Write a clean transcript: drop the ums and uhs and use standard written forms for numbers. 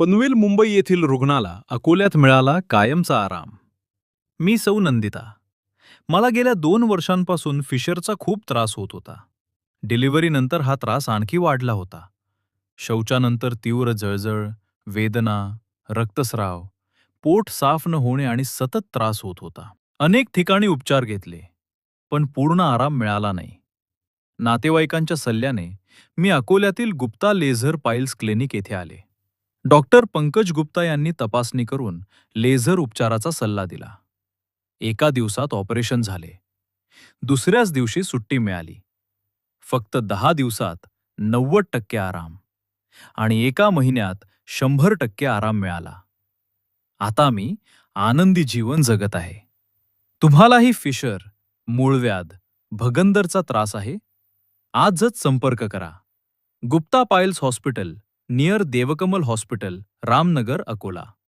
पनवेल मुंबई येथील रुग्णाला अकोल्यात मिळाला कायमचा आराम. मी सौ नंदिता. मला गेल्या 2 वर्षांपासून फिशरचा खूप त्रास होत होता. डिलिव्हरीनंतर हा त्रास आणखी वाढला होता. शौचानंतर तीव्र जळजळ, वेदना, रक्तस्राव, पोट साफ न होणे आणि सतत त्रास होत होता. अनेक ठिकाणी उपचार घेतले, पण पूर्ण आराम मिळाला नाही. नातेवाईकांच्या सल्ल्याने मी अकोल्यातील गुप्ता लेझर पाईल्स क्लिनिक येथे आले. डॉक्टर पंकज गुप्ता यांनी तपासणी करून लेझर उपचाराचा सल्ला दिला. एका दिवसात ऑपरेशन झाले. दुसऱ्याच दिवशी सुट्टी मिळाली. फक्त 10 दिवसात 90% आराम आणि एका महिन्यात 100% आराम मिळाला. आता मी आनंदी जीवन जगत आहे. तुम्हालाही फिशर, मूळव्याध, भगंदरचा त्रास आहे? आजच संपर्क करा. Gupta piles hospital, near Devkamal hospital, Ramnagar, Akola.